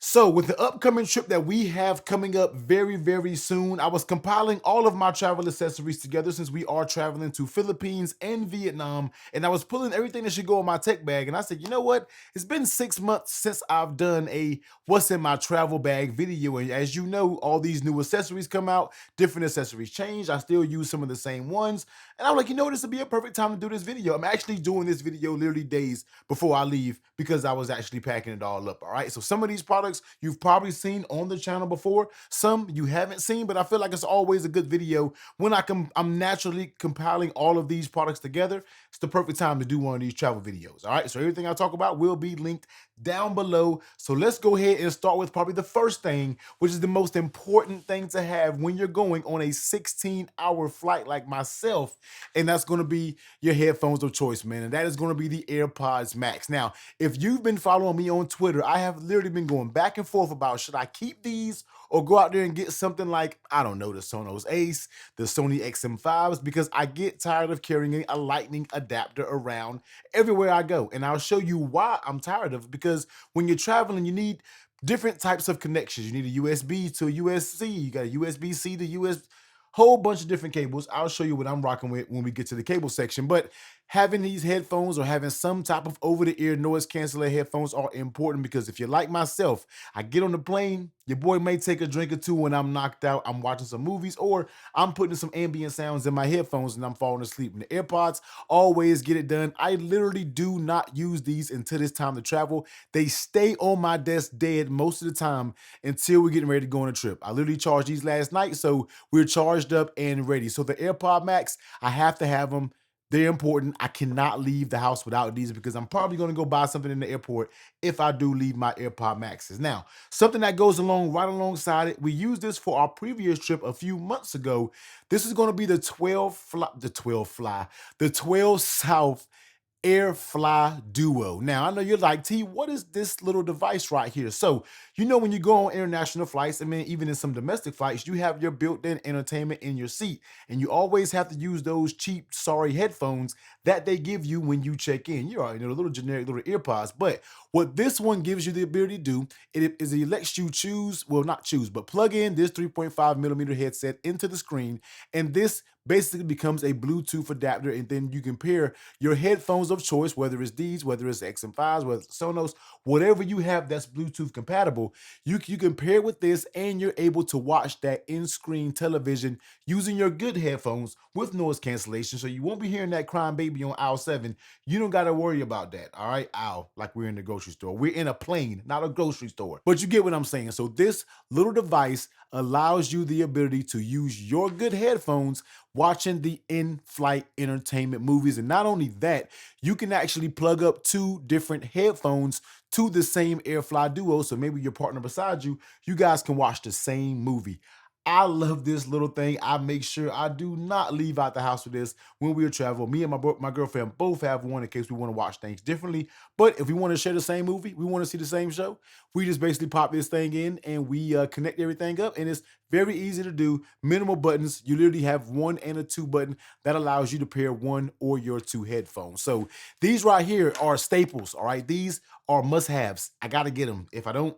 So with the upcoming trip that we have coming up very, very soon, I was compiling all of my travel accessories together since we are traveling to Philippines and Vietnam, and I was pulling everything that should go in my tech bag. And I said, you know what? It's been 6 months since I've done a what's in my travel bag video. And as you know, all these new accessories come out, different accessories change. I still use some of the same ones. And I'm like, you know, this would be a perfect time to do this video. I'm actually doing this video literally days before I leave because I was actually packing it all up. All right. So some of these products you've probably seen on the channel before, some you haven't seen, but I feel like it's always a good video when I'm naturally compiling all of these products together. It's the perfect time to do one of these travel videos. All right. So everything I talk about will be linked down below. So let's go ahead and start with probably the first thing, which is the most important thing to have when you're going on a 16-hour flight like myself. And that's going to be your headphones of choice, man. And that is going to be the AirPods Max. Now, if you've been following me on Twitter, I have literally been going back and forth about should I keep these or go out there and get something like, I don't know, the Sonos Ace, the Sony XM5s, because I get tired of carrying a lightning adapter around everywhere I go. And I'll show you why I'm tired of it, because when you're traveling, you need different types of connections. You need a USB to a USB-C, you got a USB-C to USB, whole bunch of different cables. I'll show you what I'm rocking with when we get to the cable section. But having these headphones or having some type of over-the-ear noise canceling headphones are important, because if you're like myself, I get on the plane, your boy may take a drink or two when I'm knocked out, I'm watching some movies, or I'm putting some ambient sounds in my headphones and I'm falling asleep. And the AirPods always get it done. I literally do not use these until it's time to travel. They stay on my desk dead most of the time until we're getting ready to go on a trip. I literally charged these last night, so we're charged up and ready. So the AirPod Max, I have to have them. They're important. I cannot leave the house without these, because I'm probably going to go buy something in the airport if I do leave my AirPod Maxes. Now, something that goes along right alongside it, we used this for our previous trip a few months ago. This is going to be the 12 South AirFly Duo. Now, I know you're like, T, what is this little device right here? So, you know, when you go on international flights, I mean, even in some domestic flights, you have your built-in entertainment in your seat, and you always have to use those cheap, sorry headphones that they give you when you check in. You already know, the little generic little earpods. But what this one gives you the ability to do, it lets you choose, well, not choose, but plug in this 3.5 millimeter headset into the screen, and this basically becomes a Bluetooth adapter, and then you can pair your headphones of choice, whether it's these, whether it's XM5s, whether it's Sonos, whatever you have that's Bluetooth compatible, you can pair with this, and you're able to watch that in-screen television using your good headphones with noise cancellation. So you won't be hearing that crying baby on aisle 7. You don't got to worry about that. All right, aisle, like we're in the grocery store. We're in a plane, not a grocery store. But you get what I'm saying. So this little device allows you the ability to use your good headphones watching the in-flight entertainment movies. And not only that, you can actually plug up 2 different headphones to the same AirFly Duo. So maybe your partner beside you, you guys can watch the same movie. I love this little thing. I make sure I do not leave out the house with this when we travel. Me and my girlfriend both have one in case we want to watch things differently. But if we want to share the same movie, we want to see the same show, we just basically pop this thing in and we connect everything up. And it's very easy to do. Minimal buttons. You literally have 1 and a 2 button that allows you to pair 1 or your 2 headphones. So these right here are staples. All right. These are must-haves. I got to get them. If I don't,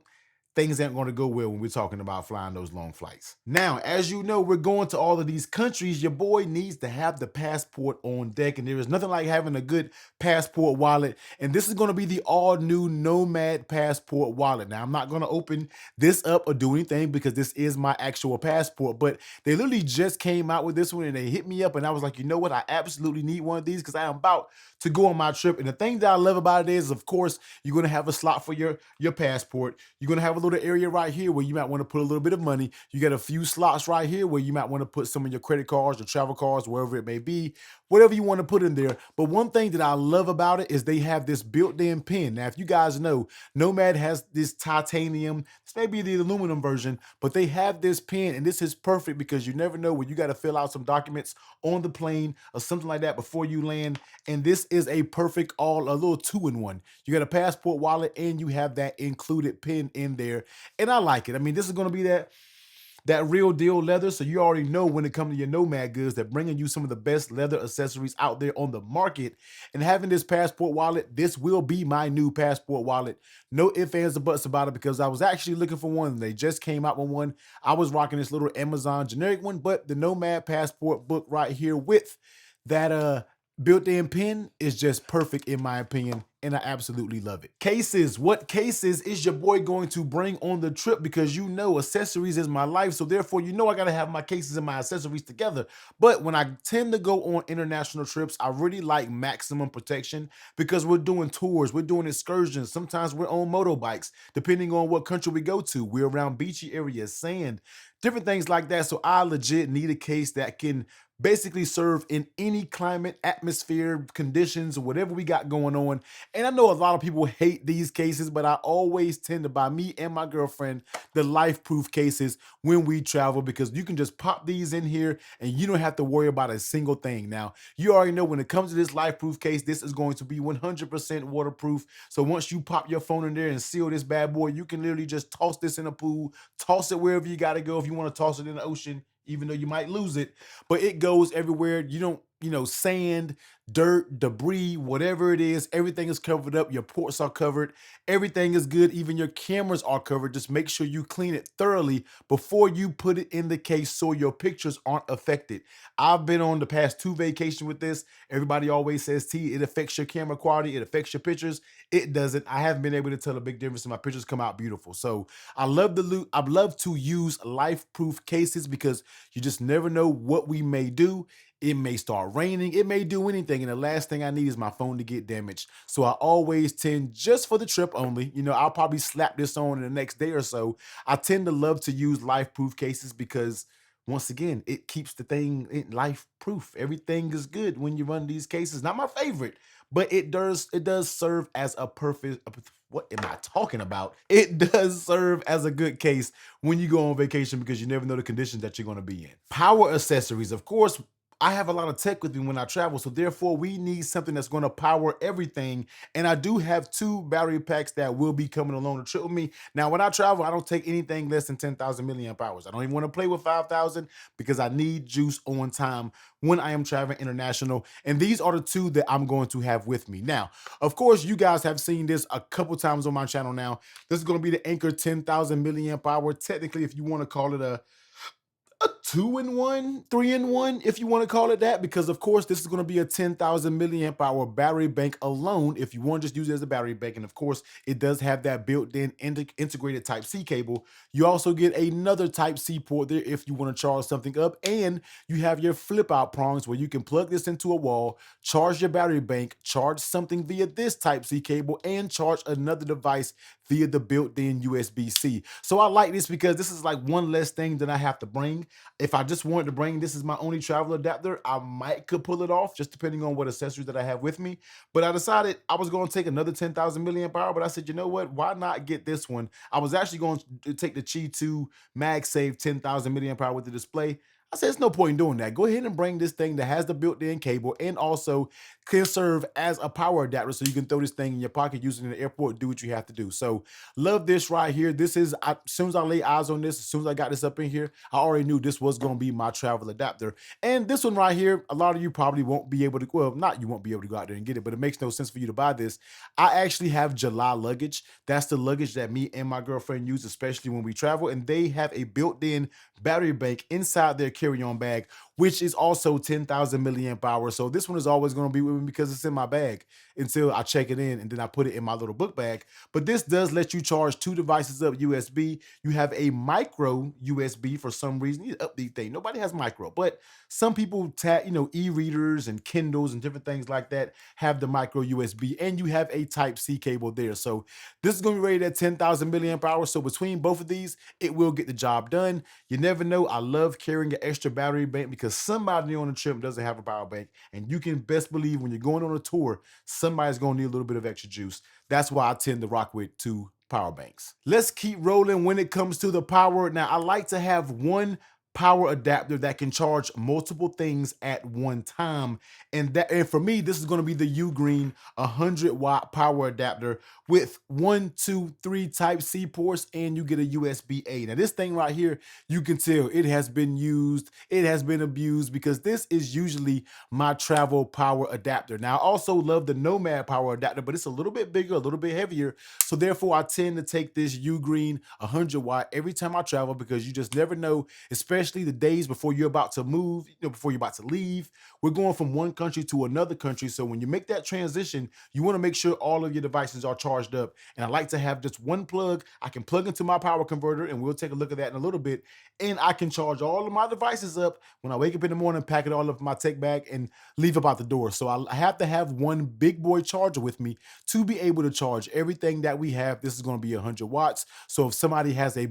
things aren't going to go well when we're talking about flying those long flights. Now, as you know, we're going to all of these countries. Your boy needs to have the passport on deck, and there is nothing like having a good passport wallet. And this is going to be the all-new Nomad passport wallet. Now, I'm not going to open this up or do anything because this is my actual passport, but they literally just came out with this one and they hit me up, and I was like, you know what? I absolutely need one of these because I am about to go on my trip. And the thing that I love about it is, of course, you're going to have a slot for your passport. You're going to have a little area right here where you might want to put a little bit of money. You got a few slots right here where you might want to put some of your credit cards or travel cards, wherever it may be, whatever you want to put in there. But one thing that I love about it is they have this built-in pin. Now, if you guys know, Nomad has this titanium, this may be the aluminum version, but they have this pin, and this is perfect because you never know when you got to fill out some documents on the plane or something like that before you land. And this is a perfect a little 2-in-1. You got a passport wallet and you have that included pin in there. And I like it. I mean, this is going to be that real deal leather. So you already know when it comes to your Nomad goods, they're bringing you some of the best leather accessories out there on the market. And having this passport wallet, this will be my new passport wallet. No ifs, ands, or buts about it, because I was actually looking for one. They just came out with one. I was rocking this little Amazon generic one, but the Nomad passport book right here with that built-in pin is just perfect in my opinion, and I absolutely love it. Cases. What cases is your boy going to bring on the trip? Because you know accessories is my life, so therefore you know I gotta have my cases and my accessories together. But when I tend to go on international trips, I really like maximum protection because we're doing tours, we're doing excursions, sometimes we're on motorbikes, depending on what country we go to. We're around beachy areas, sand, different things like that. So I legit need a case that can basically serve in any climate, atmosphere, conditions, whatever we got going on. And I know a lot of people hate these cases, but I always tend to buy, me and my girlfriend, the life proof cases when we travel, because you can just pop these in here and you don't have to worry about a single thing. Now, you already know when it comes to this life proof case, this is going to be 100% waterproof. So once you pop your phone in there and seal this bad boy, you can literally just toss this in a pool, toss it wherever you got to go. If you want to toss it in the ocean, even though you might lose it, but it goes everywhere. You don't, sand, dirt, debris, whatever it is, everything is covered up. Your ports are covered. Everything is good. Even your cameras are covered. Just make sure you clean it thoroughly before you put it in the case so your pictures aren't affected. I've been on the past 2 vacations with this. Everybody always says, T, it affects your camera quality. It affects your pictures. It doesn't. I haven't been able to tell a big difference, and my pictures come out beautiful. So I love the loot. I love to use life-proof cases because you just never know what we may do. It may start raining. It may do anything. And the last thing I need is my phone to get damaged. So I always tend, just for the trip only, I'll probably slap this on in the next day or so. I tend to love to use life-proof cases because, once again, it keeps the thing life-proof. Everything is good when you run these cases. Not my favorite, but it does serve as a perfect, what am I talking about? It does serve as a good case when you go on vacation because you never know the conditions that you're going to be in. Power accessories. Of course, I have a lot of tech with me when I travel, so therefore we need something that's going to power everything. And I do have 2 battery packs that will be coming along the trip with me. Now, when I travel, I don't take anything less than 10,000 milliamp hours. I don't even want to play with 5,000 because I need juice on time when I am traveling international. And these are the 2 that I'm going to have with me. Now, of course, you guys have seen this a couple times on my channel now. This is going to be the Anker 10,000 milliamp hour. Technically, if you want to call it a 2-in-1, 3-in-1, if you want to call it that, because of course this is going to be a 10,000 milliamp hour battery bank alone if you want to just use it as a battery bank. And of course it does have that built-in integrated Type-C cable. You also get another Type-C port there if you want to charge something up, and you have your flip out prongs where you can plug this into a wall, charge your battery bank, charge something via this Type-C cable, and charge another device via the built-in USB-C. So I like this because this is like one less thing that I have to bring. If I just wanted to bring this as my only travel adapter, I could pull it off, just depending on what accessories that I have with me. But I decided I was going to take another 10,000 milliamp hour, but I said, you know what? Why not get this one? I was actually going to take the Qi 2 MagSafe 10,000 milliamp hour with the display. I said, it's no point in doing that. Go ahead and bring this thing that has the built-in cable and also can serve as a power adapter, so you can throw this thing in your pocket, use it in the airport, do what you have to do. So love this right here. This is, as soon as I lay eyes on this, as soon as I got this up in here, I already knew this was going to be my travel adapter. And this one right here, a lot of you probably won't be able to, well, not you won't be able to go out there and get it, but it makes no sense for you to buy this. I actually have July luggage. That's the luggage that me and my girlfriend use, especially when we travel. And they have a built-in battery bank inside their carry-on bag, which is also 10,000 milliamp hours. So this one is always going to be with me because it's in my bag until I check it in, and then I put it in my little book bag. But this does let you charge 2 devices up USB. You have a micro USB for some reason. You update thing. Nobody has micro, but some people e-readers and Kindles and different things like that have the micro USB, and you have a Type-C cable there. So this is going to be rated at 10,000 milliamp hours. So between both of these, it will get the job done. You never know. I love carrying an extra battery bank because somebody on the trip doesn't have a power bank, and you can best believe when you're going on a tour, somebody's going to need a little bit of extra juice. That's why I tend to rock with 2 power banks. Let's keep rolling when it comes to the power. Now, I like to have one power adapter that can charge multiple things at one time. And for me, this is going to be the UGreen 100-watt power adapter with 1, 2, 3 type C ports, and you get a USB-A. Now this thing right here, you can tell it has been used, it has been abused, because this is usually my travel power adapter. Now I also love the Nomad power adapter, but it's a little bit bigger, a little bit heavier. So therefore I tend to take this UGreen 100-watt every time I travel, because you just never know, especially the days before you're about to move, before you're about to leave. We're going from one country to another country. So when you make that transition, you want to make sure all of your devices are charged up. And I like to have just one plug I can plug into my power converter, and we'll take a look at that in a little bit. And I can charge all of my devices up when I wake up in the morning, pack it all up in my tech bag, and leave about the door. So I have to have one big boy charger with me to be able to charge everything that we have. This is going to be 100 watts. So if somebody has a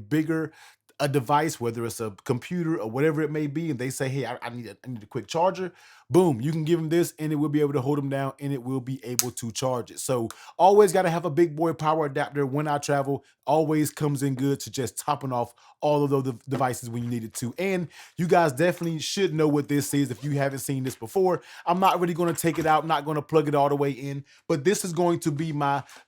device, whether it's a computer or whatever it may be, and they say, hey, I need a quick charger, boom, you can give them this and it will be able to hold them down, and it will be able to charge it. So always got to have a big boy power adapter when I travel. Always comes in good to just topping off all of those devices when you need it to. And you guys definitely should know what this is if you haven't seen this before. I'm not really going to take it out, not going to plug it all the way in, but this is going to be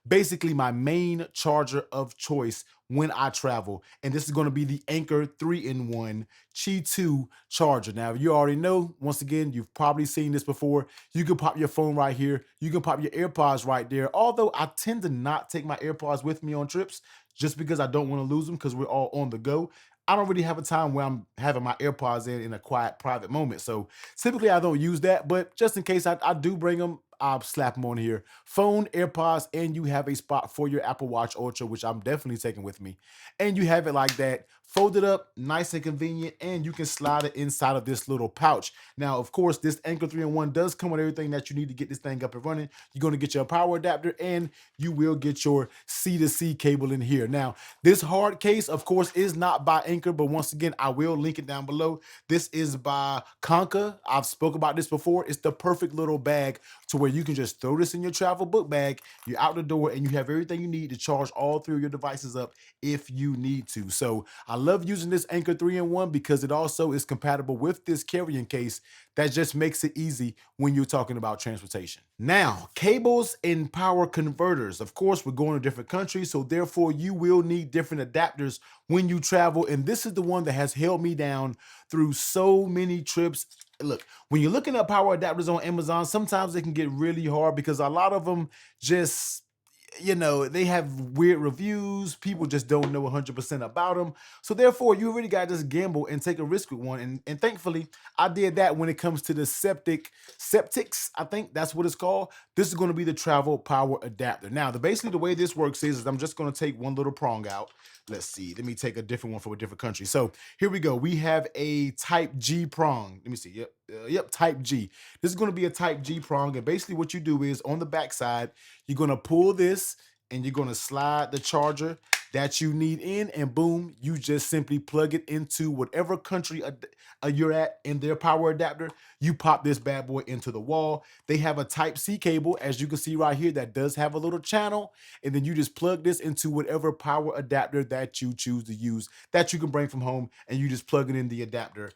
basically my main charger of choice when I travel. And this is going to be the Anker 3-in-1 Qi 2 charger. Now, you already know, once again, you've probably seen this before. You can pop your phone right here. You can pop your AirPods right there. Although I tend to not take my AirPods with me on trips just because I don't want to lose them, because we're all on the go. I don't really have a time where I'm having my AirPods in a quiet, private moment. So typically I don't use that, but just in case I do bring them, I'll slap them on here. Phone, AirPods, and you have a spot for your Apple Watch Ultra, which I'm definitely taking with me. And you have it like that, folded up, nice and convenient, and you can slide it inside of this little pouch. Now, of course, this Anker 3-in-1 does come with everything that you need to get this thing up and running. You're going to get your power adapter, and you will get your C-to-C cable in here. Now, this hard case, of course, is not by Anker, but once again, I will link it down below. This is by Anker. I've spoke about this before. It's the perfect little bag to where you can just throw this in your travel book bag, you're out the door, and you have everything you need to charge all three of your devices up if you need to. So I love using this Anker 3-in-1 because it also is compatible with this carrying case. That just makes it easy when you're talking about transportation. Now, cables and power converters. Of course, we're going to different countries, so therefore you will need different adapters when you travel. And this is the one that has held me down through so many trips. Look, when you're looking at power adapters on Amazon, sometimes it can get really hard because a lot of them just, they have weird reviews. People just don't know 100% about them. So therefore, you really got to just gamble and take a risk with one. And thankfully, I did that when it comes to the Ceptics. I think that's what it's called. This is going to be the travel power adapter. Now, basically the way this works is I'm just going to take one little prong out. Let's see. Let me take a different one from a different country. So here we go. We have a Type G prong. Let me see. Yep, Type G. This is going to be a Type G prong. And basically what you do is on the back side, you're going to pull this and you're going to slide the charger that you need in, and boom, you just simply plug it into whatever country you're at in their power adapter. You pop this bad boy into the wall. They have a Type C cable, as you can see right here, that does have a little channel, and then you just plug this into whatever power adapter that you choose to use that you can bring from home, and you just plug it in the adapter.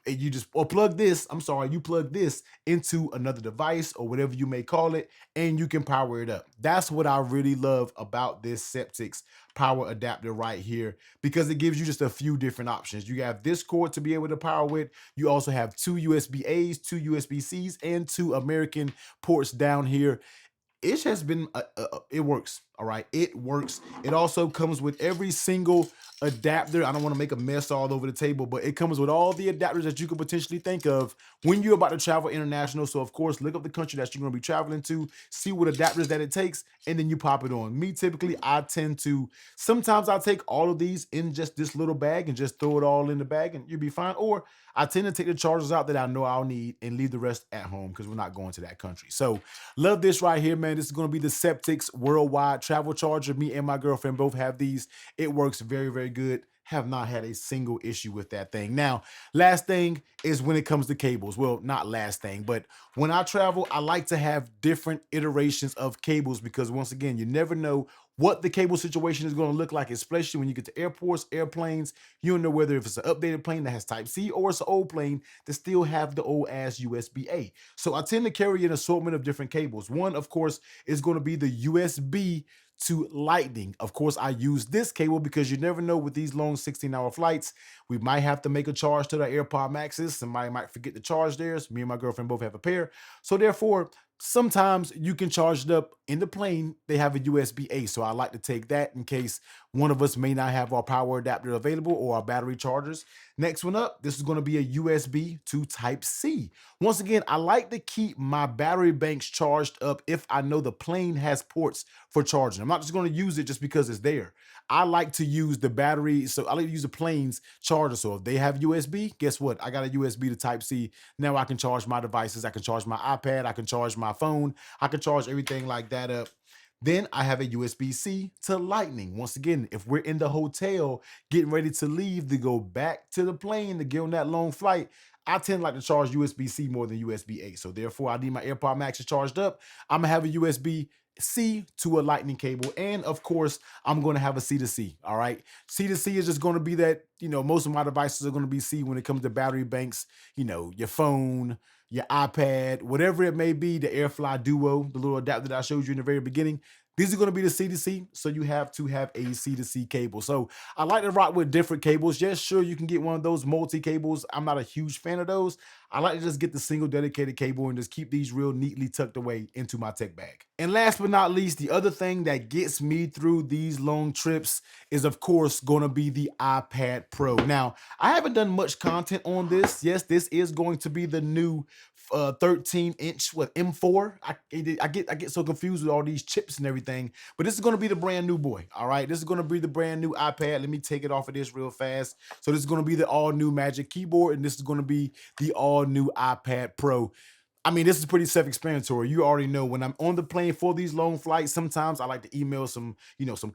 And you plug this into another device or whatever you may call it, and you can power it up. That's what I really love about this Ceptics power adapter right here, because it gives you just a few different options. You have this cord to be able to power with. You also have 2 USB-A's, 2 USB-C's, and 2 American ports down here. It has been it works. All right, it works. It also comes with every single adapter. I don't want to make a mess all over the table, but it comes with all the adapters that you could potentially think of when you're about to travel international. So of course, look up the country that you're going to be traveling to, see what adapters that it takes, and then you pop it on. Me, typically, sometimes I'll take all of these in just this little bag and just throw it all in the bag and you'll be fine. Or I tend to take the chargers out that I know I'll need and leave the rest at home because we're not going to that country. So love this right here, man. This is going to be the Ceptics worldwide travel charger. Me and my girlfriend both have these. It works very, very good. Have not had a single issue with that thing. Now, last thing is when it comes to cables. Well, not last thing, but when I travel, I like to have different iterations of cables because once again, you never know what the cable situation is going to look like, especially when you get to airports, airplanes. You don't know whether if it's an updated plane that has Type C or it's an old plane that still have the old ass USB-A. So I tend to carry an assortment of different cables. One, of course, is going to be the USB to lightning. Of course, I use this cable because you never know with these long 16-hour flights, we might have to make a charge to the AirPod Maxes. Somebody might forget to charge theirs. Me and my girlfriend both have a pair. So therefore, sometimes you can charge it up in the plane. They have a USB-A. So I like to take that in case one of us may not have our power adapter available or our battery chargers. Next one up, this is going to be a USB to Type C. Once again, I like to keep my battery banks charged up if I know the plane has ports for charging. I'm not just going to use it just because it's there. I like to use the battery. So I like to use the plane's charger. So if they have USB, guess what? I got a USB to Type C. Now I can charge my devices. I can charge my iPad. I can charge my phone. I can charge everything like that up. Then I have a USB-C to lightning. Once again, if we're in the hotel getting ready to leave to go back to the plane to get on that long flight, I tend to like to charge USB-C more than USB-A. So therefore, I need my AirPod Max charged up. I'm gonna have a USB-C to a lightning cable. And of course, I'm gonna have a C to C. All right. C to C is just gonna be that, most of my devices are gonna be C when it comes to battery banks, your phone, your iPad, whatever it may be, the AirFly Duo, the little adapter that I showed you in the very beginning. These are going to be the C to C, so you have to have a C to C cable. So I like to rock with different cables. Yes, sure, you can get one of those multi cables. I'm not a huge fan of those. I like to just get the single dedicated cable and just keep these real neatly tucked away into my tech bag. And last but not least, the other thing that gets me through these long trips is, of course, going to be the iPad Pro. Now, I haven't done much content on this. Yes, this is going to be the new 13-inch with M4. I get so confused with all these chips and everything, but this is going to be the brand new boy. All right, this is going to be the brand new iPad. Let me take it off of this real fast. So this is going to be the all new Magic Keyboard, and this is going to be the all new iPad Pro. I mean, this is pretty self-explanatory. You already know when I'm on the plane for these long flights, sometimes I like to email some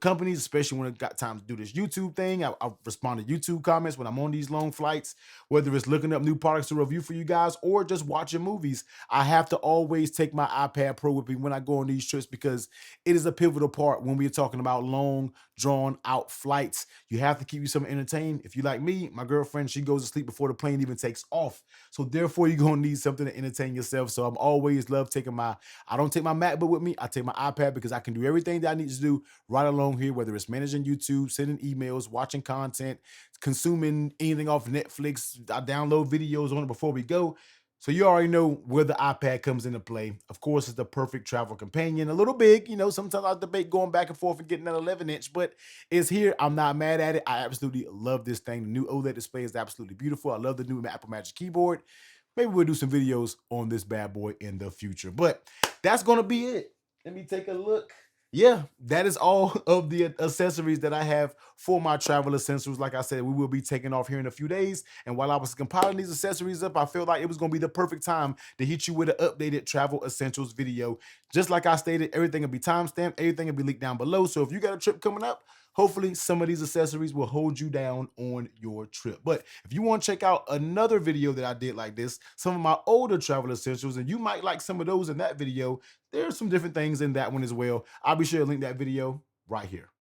companies, especially when I got time to do this YouTube thing. I respond to YouTube comments when I'm on these long flights, whether it's looking up new products to review for you guys or just watching movies. I have to always take my iPad Pro with me when I go on these trips because it is a pivotal part when we're talking about long, drawn out flights. You have to keep yourself entertained. If you like me, my girlfriend, she goes to sleep before the plane even takes off. So therefore, you're going to need something to entertain yourself. So I'm always love taking I don't take my MacBook with me. I take my iPad because I can do everything that I need to do right along here, whether it's managing YouTube, sending emails, watching content, consuming anything off Netflix. I download videos on it before we go. So you already know where the iPad comes into play. Of course, it's the perfect travel companion. A little big, sometimes I debate going back and forth and getting that 11-inch, but it's here. I'm not mad at it. I absolutely love this thing. The new OLED display is absolutely beautiful. I love the new Apple Magic Keyboard. Maybe we'll do some videos on this bad boy in the future, but that's going to be it. Let me take a look. Yeah, that is all of the accessories that I have for my travel essentials. Like I said, we will be taking off here in a few days. And while I was compiling these accessories up, I felt like it was going to be the perfect time to hit you with an updated travel essentials video. Just like I stated, everything will be timestamped, everything will be linked down below. So if you got a trip coming up, hopefully some of these accessories will hold you down on your trip. But if you want to check out another video that I did like this, some of my older travel essentials, and you might like some of those in that video, there's some different things in that one as well. I'll be sure to link that video right here.